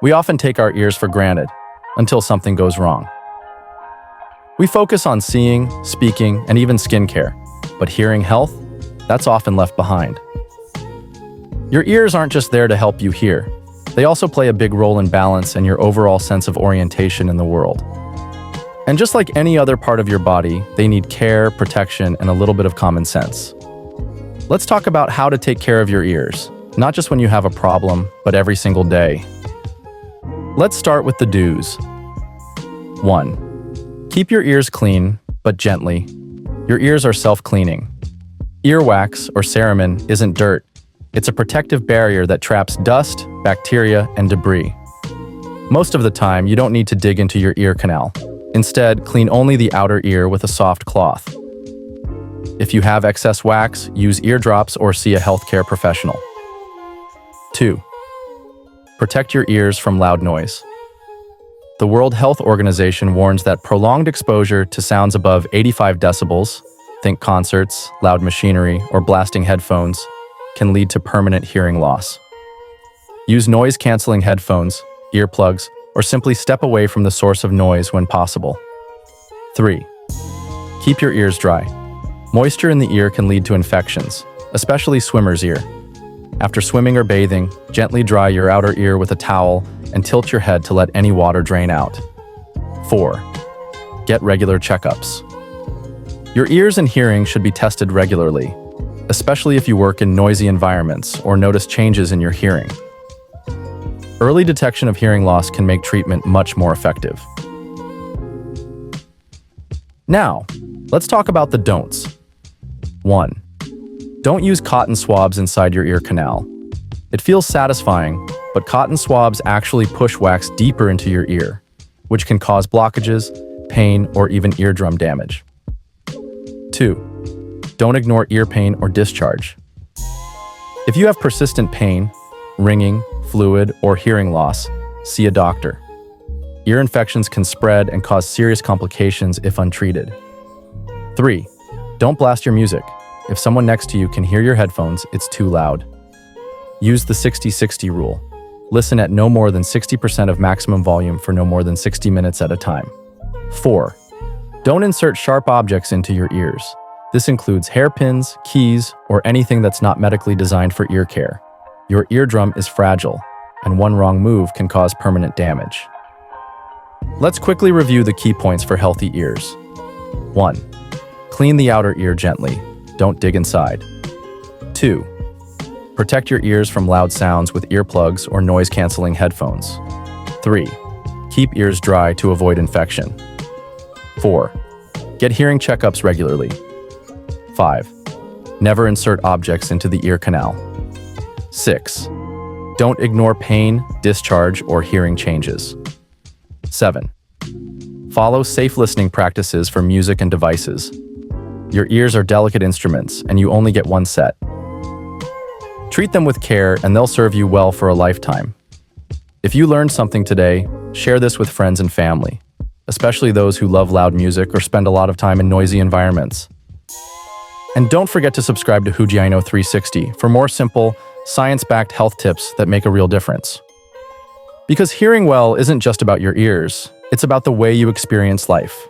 We often take our ears for granted until something goes wrong. We focus on seeing, speaking, and even skincare, but hearing health, that's often left behind. Your ears aren't just there to help you hear. They also play a big role in balance and your overall sense of orientation in the world. And just like any other part of your body, they need care, protection, and a little bit of common sense. Let's talk about how to take care of your ears, not just when you have a problem, but every single day. Let's start with the do's. 1. Keep your ears clean, but gently. Your ears are self-cleaning. Earwax, or cerumen, isn't dirt. It's a protective barrier that traps dust, bacteria, and debris. Most of the time, you don't need to dig into your ear canal. Instead, clean only the outer ear with a soft cloth. If you have excess wax, use eardrops or see a healthcare professional. 2. Protect your ears from loud noise. The World Health Organization warns that prolonged exposure to sounds above 85 decibels, think concerts, loud machinery, or blasting headphones, can lead to permanent hearing loss. Use noise-canceling headphones, earplugs, or simply step away from the source of noise when possible. 3. Keep your ears dry. Moisture in the ear can lead to infections, especially swimmer's ear. After swimming or bathing, gently dry your outer ear with a towel and tilt your head to let any water drain out. 4. Get regular checkups. Your ears and hearing should be tested regularly, especially if you work in noisy environments or notice changes in your hearing. Early detection of hearing loss can make treatment much more effective. Now, let's talk about the don'ts. 1. Don't use cotton swabs inside your ear canal. It feels satisfying, but cotton swabs actually push wax deeper into your ear, which can cause blockages, pain, or even eardrum damage. 2. Don't ignore ear pain or discharge. If you have persistent pain, ringing, fluid, or hearing loss, see a doctor. Ear infections can spread and cause serious complications if untreated. 3. Don't blast your music. If someone next to you can hear your headphones, it's too loud. Use the 60-60 rule. Listen at no more than 60% of maximum volume for no more than 60 minutes at a time. 4. Don't insert sharp objects into your ears. This includes hairpins, keys, or anything that's not medically designed for ear care. Your eardrum is fragile, and one wrong move can cause permanent damage. Let's quickly review the key points for healthy ears. 1. Clean the outer ear gently. Don't dig inside. 2. Protect your ears from loud sounds with earplugs or noise-canceling headphones. 3. Keep ears dry to avoid infection. 4. Get hearing checkups regularly. 5. Never insert objects into the ear canal. 6. Don't ignore pain, discharge, or hearing changes. 7. Follow safe listening practices for music and devices. Your ears are delicate instruments, and you only get one set. Treat them with care, and they'll serve you well for a lifetime. If you learned something today, share this with friends and family, especially those who love loud music or spend a lot of time in noisy environments. And don't forget to subscribe to Hujiaino 360 for more simple, science-backed health tips that make a real difference. Because hearing well isn't just about your ears, it's about the way you experience life.